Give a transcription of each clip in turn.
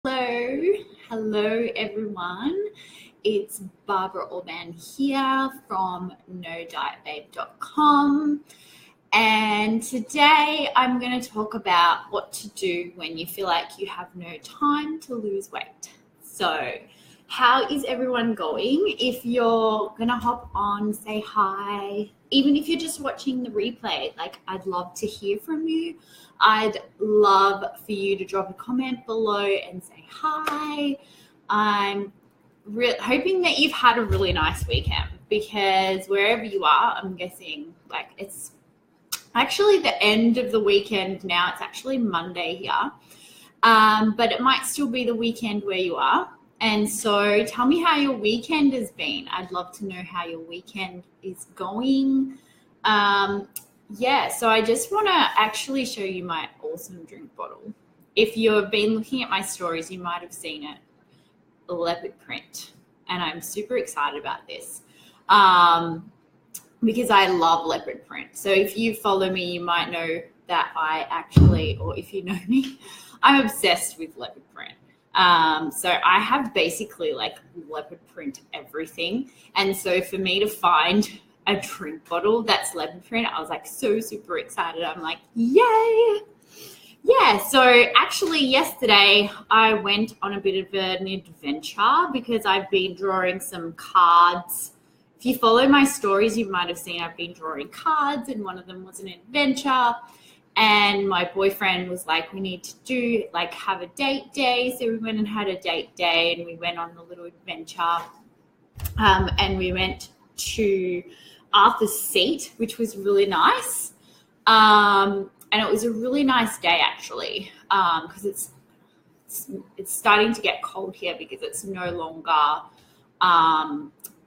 Hello everyone. It's Barbara Orban here from NoDietBabe.com, and today I'm going to talk about what to do when you feel like you have no time to lose weight. So, how is everyone going? If you're going to hop on, say hi. Even if you're just watching the replay, I'd love to hear from you. I'd love for you to drop a comment below and say hi. I'm hoping that you've had a really nice weekend, because wherever you are, I'm guessing it's actually the end of the weekend now. It's actually Monday here, but it might still be the weekend where you are. And so tell me how your weekend has been. I'd love to know how your weekend is going. So I just want to actually show you my awesome drink bottle. If you've been looking at my stories, you might have seen it, leopard print. And I'm super excited about this because I love leopard print. So if you follow me, you might know that or if you know me, I'm obsessed with leopard print. So I have basically leopard print everything. And so for me to find a drink bottle that's leopard print, I was so super excited. I'm yay. Yeah, so actually yesterday I went on a bit of an adventure because I've been drawing some cards. If you follow my stories, you might have seen I've been drawing cards, and one of them was an adventure. And my boyfriend was we need to have a date day. So we went and had a date day, and we went on a little adventure. And we went to Arthur's Seat, which was really nice. And it was a really nice day, actually, because it's starting to get cold here because it's no longer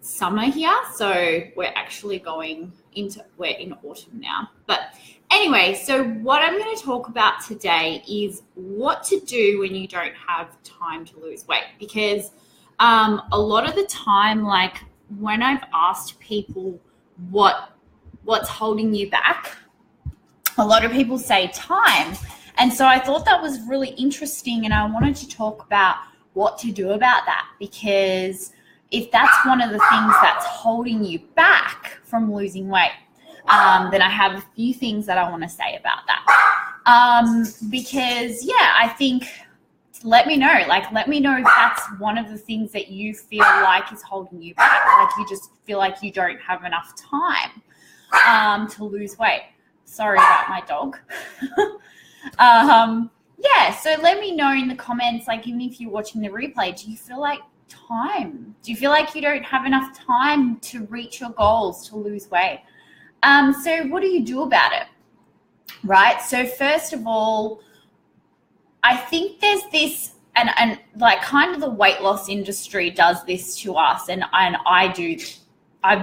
summer here. So we're actually we're in autumn now. But anyway, so what I'm going to talk about today is what to do when you don't have time to lose weight. Because a lot of the time, when I've asked people what's holding you back, a lot of people say time. And so I thought that was really interesting, and I wanted to talk about what to do about that, because if that's one of the things that's holding you back from losing weight, then I have a few things that I want to say about that. Because, I think, let me know. Let me know if that's one of the things that you feel is holding you back. You just feel like you don't have enough time to lose weight. Sorry about my dog. So let me know in the comments, even if you're watching the replay, do you feel like time? Do you feel like you don't have enough time to reach your goals to lose weight? So what do you do about it? Right? So first of all, I think there's this, and kind of the weight loss industry does this to us, and I've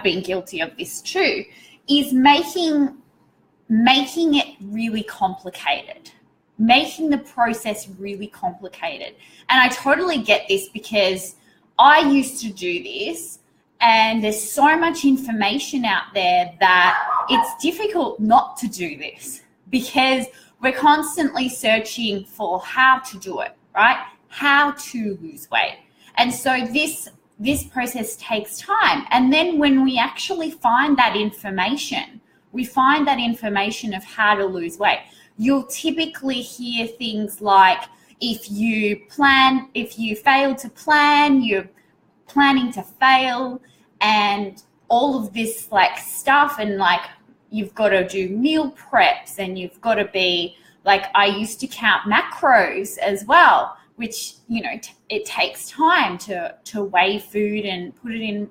been guilty of this too, is making it really complicated, making the process really complicated. And I totally get this because I used to do this, and there's so much information out there that it's difficult not to do this, because we're constantly searching for how to do it, right? How to lose weight. And so this process takes time. And then when we actually find that information, of how to lose weight, you'll typically hear things like, if you fail to plan, you're planning to fail, and all of this stuff, and you've got to do meal preps, and you've got to be I used to count macros as well, which it takes time to weigh food and put it in.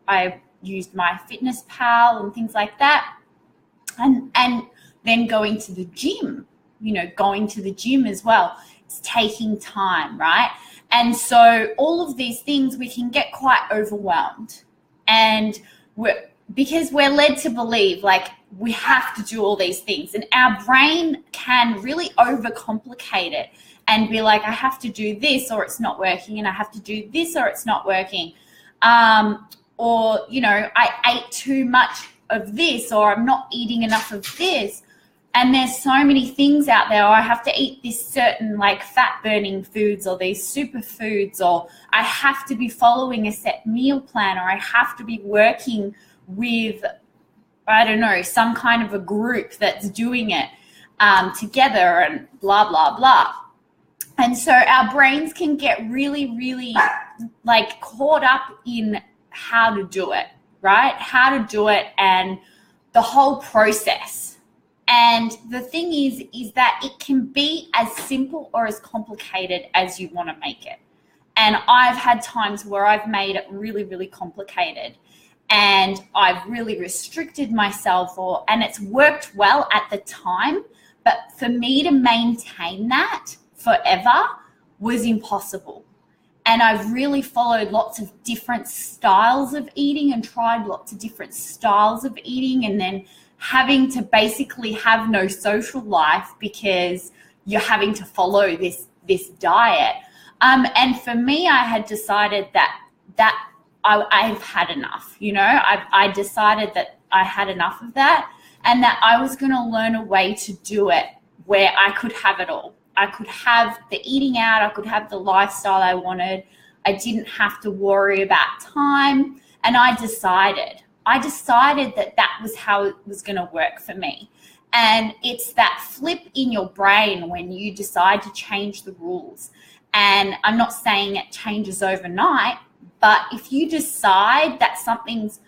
I used MyFitnessPal and things like that, and then going to the gym as well. It's taking time, right? And so all of these things, we can get quite overwhelmed, and because we're led to believe we have to do all these things, and our brain can really overcomplicate it and be I have to do this or it's not working, and I have to do this or it's not working, or I ate too much of this, or I'm not eating enough of this. And there's so many things out there. I have to eat this certain like fat burning foods or these superfoods, or I have to be following a set meal plan, or I have to be working with, I don't know, some kind of a group that's doing it together and blah, blah, blah. And so our brains can get really, really like caught up in how to do it, right? How to do it and the whole process. And the thing is that it can be as simple or as complicated as you want to make it. And I've had times where I've made it really, really complicated and I've really restricted myself, and it's worked well at the time. But for me to maintain that forever was impossible. And I've really followed lots of different styles of eating and tried lots of different styles of eating, and then having to basically have no social life because you're having to follow this diet. And for me, I had decided that I've had enough, I decided that I had enough of that, and that I was going to learn a way to do it where I could have it all. I could have the eating out, I could have the lifestyle I wanted. I didn't have to worry about time. And I decided that was how it was going to work for me. And it's that flip in your brain when you decide to change the rules. And I'm not saying it changes overnight, but if you decide that something's,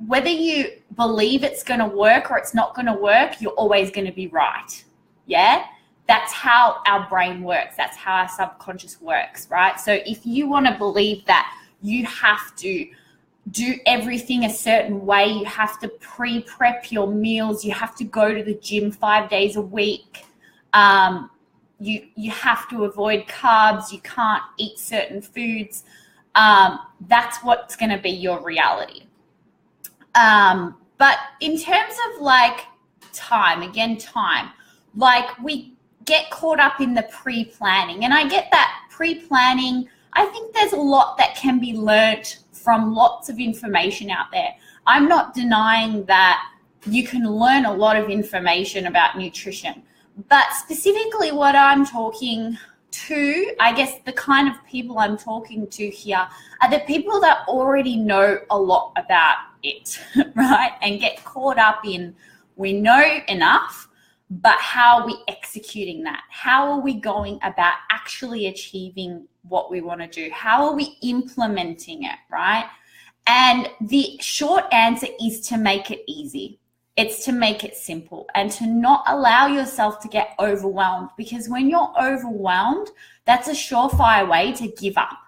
whether you believe it's going to work or it's not going to work, you're always going to be right. Yeah? That's how our brain works. That's how our subconscious works, right? So if you want to believe that you have to do everything a certain way, you have to pre-prep your meals, you have to go to the gym 5 days a week, you have to avoid carbs, you can't eat certain foods, that's what's going to be your reality. But in terms of like time, like we get caught up in the pre-planning, and I get that pre-planning. I think there's a lot that can be learnt from lots of information out there. I'm not denying that you can learn a lot of information about nutrition, but specifically what I'm talking to, I guess the kind of people I'm talking to here are the people that already know a lot about it, right? And get caught up in, we know enough, but how are we executing that? How are we going about actually achieving what we want to do? How are we implementing it, right? And the short answer is to make it easy. It's to make it simple and to not allow yourself to get overwhelmed, because when you're overwhelmed, that's a surefire way to give up.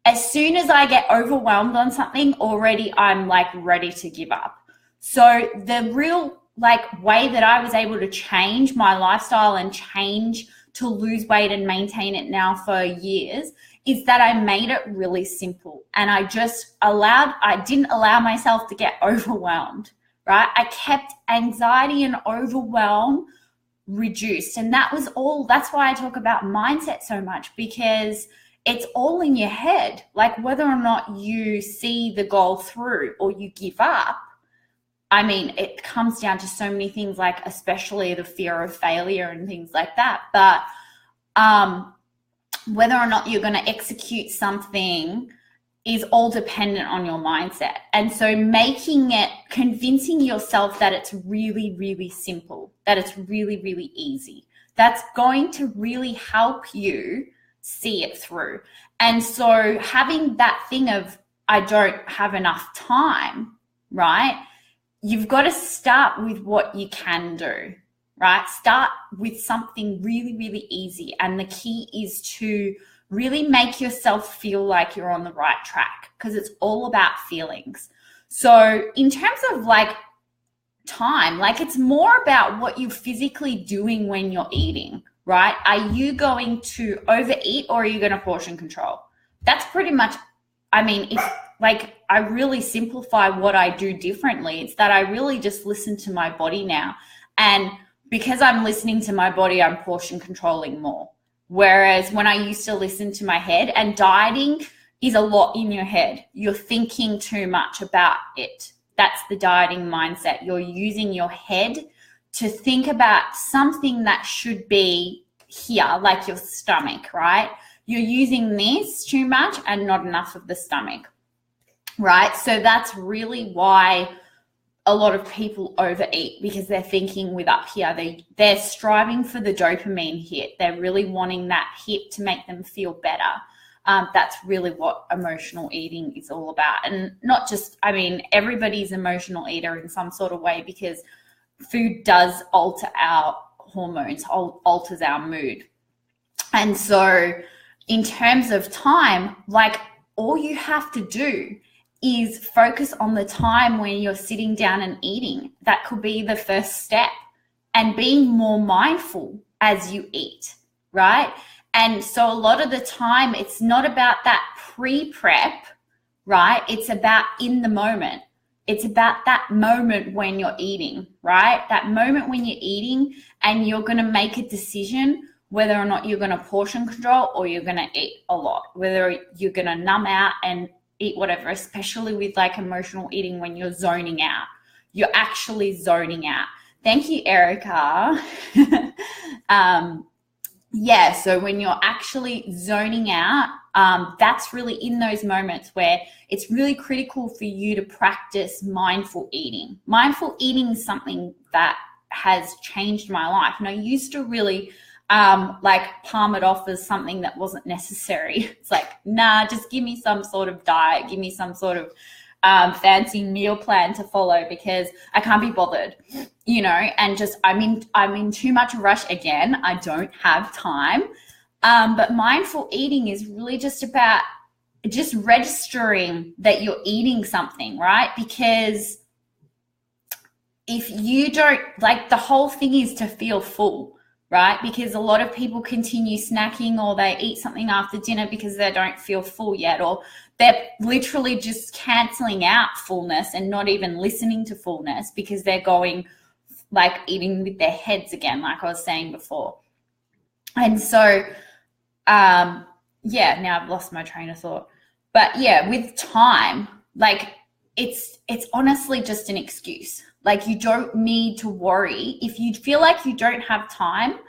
As soon as I get overwhelmed on something, already I'm like ready to give up. So the real way that I was able to change my lifestyle and change to lose weight and maintain it now for years is that I made it really simple, and I didn't allow myself to get overwhelmed, right? I kept anxiety and overwhelm reduced. And that's why I talk about mindset so much, because it's all in your head. Like whether or not you see the goal through or you give up, I mean, it comes down to so many things, like especially the fear of failure and things like that. But whether or not you're going to execute something is all dependent on your mindset. And so convincing yourself that it's really, really simple, that it's really, really easy, that's going to really help you see it through. And so having that thing of, I don't have enough time, right? You've got to start with what you can do, right? Start with something really, really easy. And the key is to really make yourself feel like you're on the right track, because it's all about feelings. So in terms of time, it's more about what you're physically doing when you're eating, right? Are you going to overeat or are you going to portion control? That's pretty much, I really simplify what I do differently. It's that I really just listen to my body now. And because I'm listening to my body, I'm portion controlling more. Whereas when I used to listen to my head, and dieting is a lot in your head. You're thinking too much about it. That's the dieting mindset. You're using your head to think about something that should be here, like your stomach, right? You're using this too much and not enough of the stomach, right? So that's really why a lot of people overeat, because they're thinking with up here, they're striving for the dopamine hit. They're really wanting that hit to make them feel better. That's really what emotional eating is all about. And not just, I mean, everybody's emotional eater in some sort of way, because food does alter our hormones, alters our mood. And so in terms of time, like, all you have to do is focus on the time when you're sitting down and eating. That could be the first step, and being more mindful as you eat, right? And so a lot of the time, it's not about that pre-prep, right? It's about in the moment. It's about that moment when you're eating, right? That moment when you're eating and you're going to make a decision whether or not you're going to portion control or you're going to eat a lot, whether you're going to numb out and eat whatever, especially with like emotional eating when you're zoning out. You're actually zoning out. Thank you, Erica. Yeah, so when you're actually zoning out, that's really in those moments where it's really critical for you to practice mindful eating. Mindful eating is something that has changed my life. And I used to really like palm it off as something that wasn't necessary. It's like, nah, just give me some sort of diet, give me some sort of fancy meal plan to follow, because I can't be bothered, you know, and just I'm in too much rush again. I don't have time. But mindful eating is really just about just registering that you're eating something, right? Because if you don't, like, the whole thing is to feel full, right? Because a lot of people continue snacking, or they eat something after dinner because they don't feel full yet, or they're literally just canceling out fullness and not even listening to fullness because they're going like eating with their heads again, like I was saying before. And so, yeah, now I've lost my train of thought. But yeah, with time, like it's honestly just an excuse. Like, you don't need to worry. If you feel like you don't have time,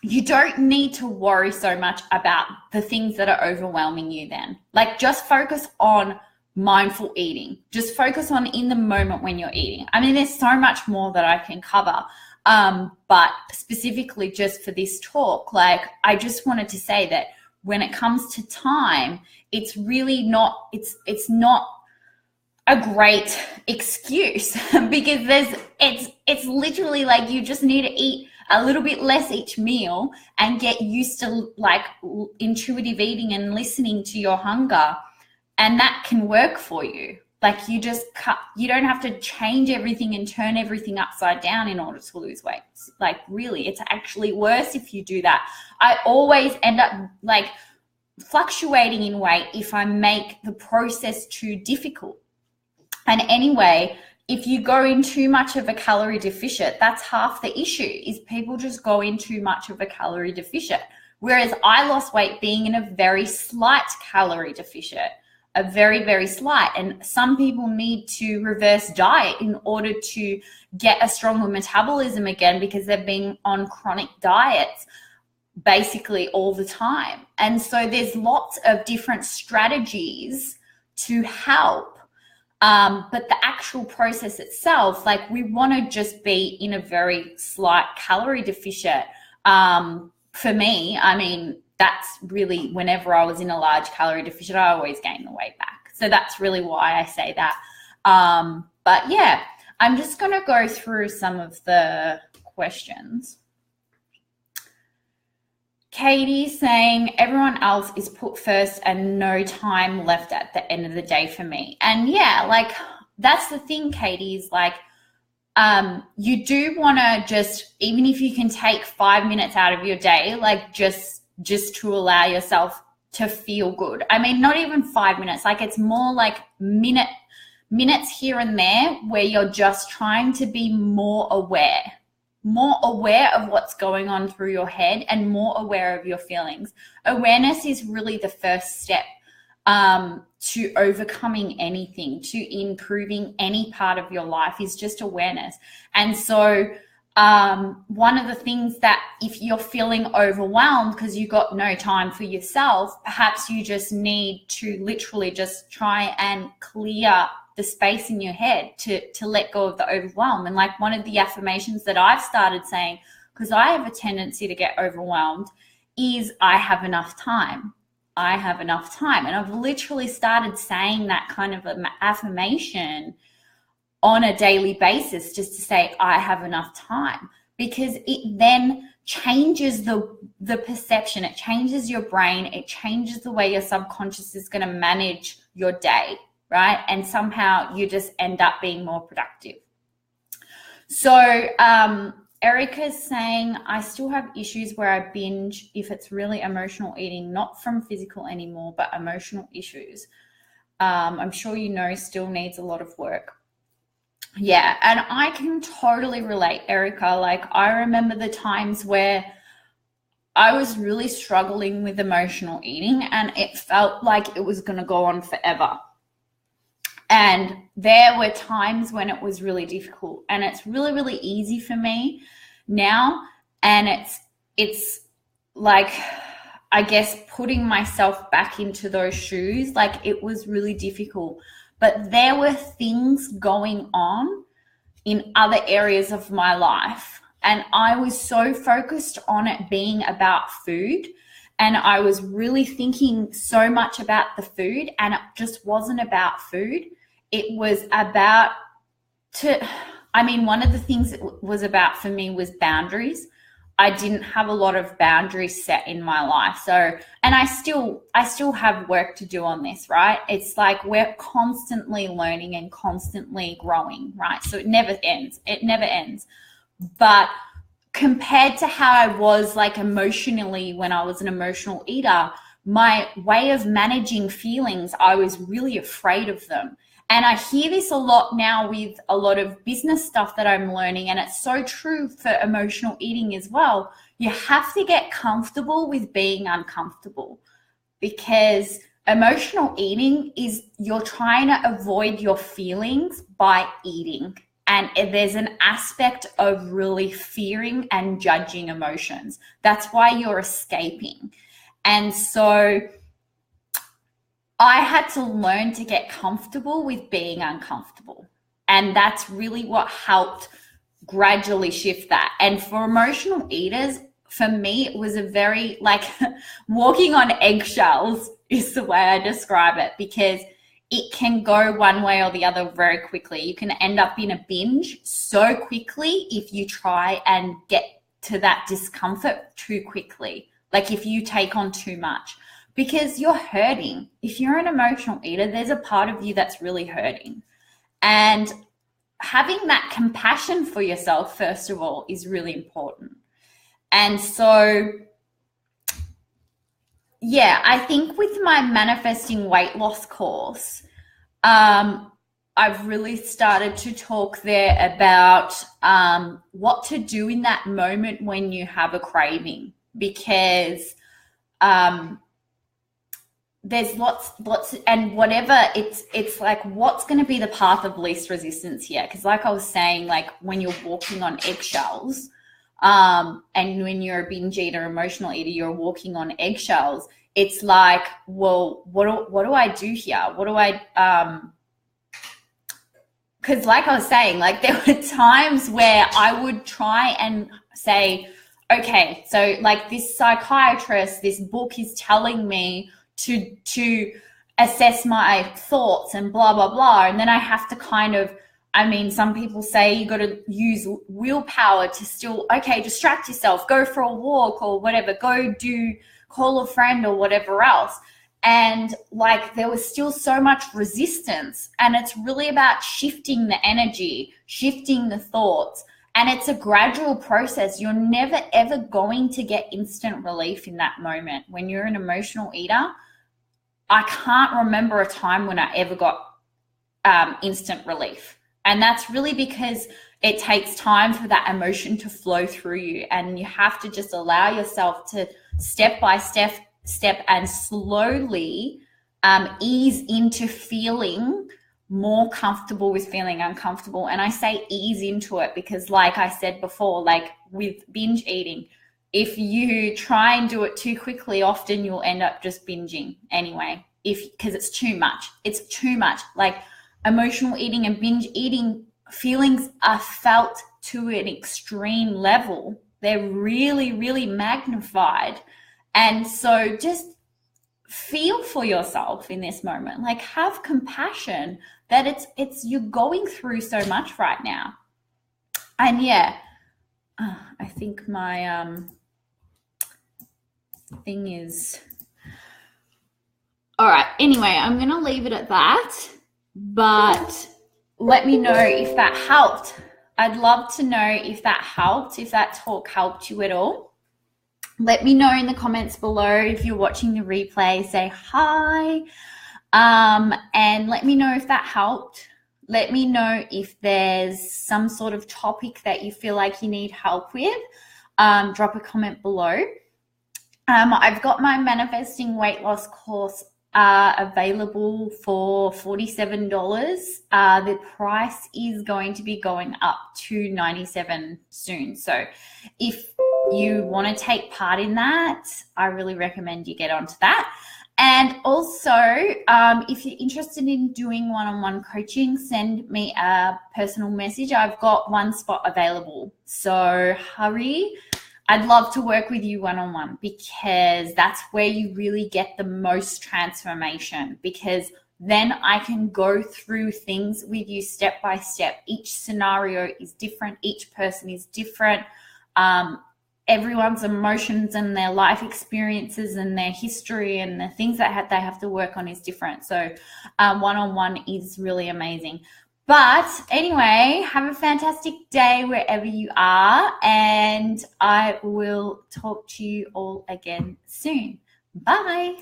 you don't need to worry so much about the things that are overwhelming you then. Like, just focus on mindful eating. Just focus on in the moment when you're eating. I mean, there's so much more that I can cover. But specifically just for this talk, like, I just wanted to say that when it comes to time, it's really not, it's not a great excuse because it's literally like you just need to eat a little bit less each meal and get used to like intuitive eating and listening to your hunger, and that can work for you. Like, you don't have to change everything and turn everything upside down in order to lose weight. Like, really, it's actually worse if you do that. I always end up like fluctuating in weight if I make the process too difficult. And anyway, if you go in too much of a calorie deficit, that's half the issue, is people just go in too much of a calorie deficit. Whereas I lost weight being in a very slight calorie deficit, a very, very slight. And some people need to reverse diet in order to get a stronger metabolism again, because they've been on chronic diets basically all the time. And so there's lots of different strategies to help. But the actual process itself, like, we want to just be in a very slight calorie deficit. For me, I mean, that's really, whenever I was in a large calorie deficit, I always gained the weight back. So that's really why I say that. But yeah, I'm just going to go through some of the questions. Katie saying, everyone else is put first and no time left at the end of the day for me. And yeah, like, that's the thing, Katie, is like, you do want to just, even if you can take 5 minutes out of your day, like just to allow yourself to feel good. I mean, not even 5 minutes, like it's more like minutes here and there where you're just trying to be more aware of what's going on through your head and more aware of your feelings. Awareness is really the first step. to overcoming anything, to improving any part of your life, is just awareness. And so one of the things that, if you're feeling overwhelmed because you got no time for yourself, perhaps you just need to literally just try and clear the space in your head to let go of the overwhelm. And like one of the affirmations that I've started saying, because I have a tendency to get overwhelmed, is I have enough time. I have enough time. And I've literally started saying that kind of an affirmation on a daily basis, just to say I have enough time, because it then changes the perception. It changes your brain. It changes the way your subconscious is going to manage your day, right? And somehow you just end up being more productive. So Erica's saying, I still have issues where I binge if it's really emotional eating, not from physical anymore, but emotional issues. I'm sure you know still needs a lot of work. Yeah, and I can totally relate, Erica. Like, I remember the times where I was really struggling with emotional eating and it felt like it was going to go on forever. And there were times when it was really difficult, and it's really, really easy for me now. And it's like, I guess, putting myself back into those shoes, like it was really difficult. But there were things going on in other areas of my life. And I was so focused on it being about food. And I was really thinking so much about the food, and it just wasn't about food. It was about one of the things it was about for me was boundaries. I didn't have a lot of boundaries set in my life. So, and I still have work to do on this, right? It's like we're constantly learning and constantly growing, right? So it never ends. It never ends. But compared to how I was like emotionally when I was an emotional eater, my way of managing feelings, I was really afraid of them. And I hear this a lot now with a lot of business stuff that I'm learning, and it's so true for emotional eating as well. You have to get comfortable with being uncomfortable, because emotional eating is you're trying to avoid your feelings by eating. And there's an aspect of really fearing and judging emotions. That's why you're escaping. And so I had to learn to get comfortable with being uncomfortable. And that's really what helped gradually shift that. And for emotional eaters, for me, it was a very like walking on eggshells is the way I describe it, because it can go one way or the other very quickly. You can end up in a binge so quickly if you try and get to that discomfort too quickly. Like if you take on too much, because you're hurting. If you're an emotional eater, there's a part of you that's really hurting. And having that compassion for yourself, first of all, is really important. And so, yeah, I think with my manifesting weight loss course, I've really started to talk there about what to do in that moment when you have a craving, because there's lots, and whatever, it's like, what's going to be the path of least resistance here? Because like I was saying, like when you're walking on eggshells, and when you're a binge eater, emotional eater, you're walking on eggshells. It's like, well, what do I do here? What do I, because like I was saying, like there were times where I would try and say, okay, so like this psychiatrist, this book is telling me to assess my thoughts and blah, blah, blah. And then I have to kind of, some people say you got to use willpower to still, okay, distract yourself, go for a walk or whatever, call a friend or whatever else. And like there was still so much resistance, and it's really about shifting the energy, shifting the thoughts. And it's a gradual process. You're never, ever going to get instant relief in that moment. When you're an emotional eater, I can't remember a time when I ever got instant relief. And that's really because it takes time for that emotion to flow through you. And you have to just allow yourself to step by step and slowly ease into feeling more comfortable with feeling uncomfortable. And I say ease into it because, like I said before, like with binge eating, if you try and do it too quickly, often you'll end up just binging anyway, because it's too much. It's too much. Like emotional eating and binge eating, feelings are felt to an extreme level. They're really, really magnified. And so just feel for yourself in this moment. Like, have compassion that it's you're going through so much right now. And yeah, I think my thing is all right. Anyway, I'm gonna leave it at that, but let me know if that helped. I'd love to know if that helped, if that talk helped you at all. Let me know in the comments below. If you're watching the replay, say hi, and let me know if that helped. Let me know if there's some sort of topic that you feel like you need help with. Drop a comment below. I've got my Manifesting Weight Loss course available for $47. The price is going to be going up to $97 soon. So if you want to take part in that, I really recommend you get onto that. And also, if you're interested in doing one-on-one coaching, send me a personal message. I've got one spot available. So hurry. I'd love to work with you one-on-one because that's where you really get the most transformation, because then I can go through things with you step by step. Each scenario is different. Each person is different. Everyone's emotions and their life experiences and their history and the things that they have to work on is different. So one-on-one is really amazing. But anyway, have a fantastic day wherever you are, and I will talk to you all again soon. Bye.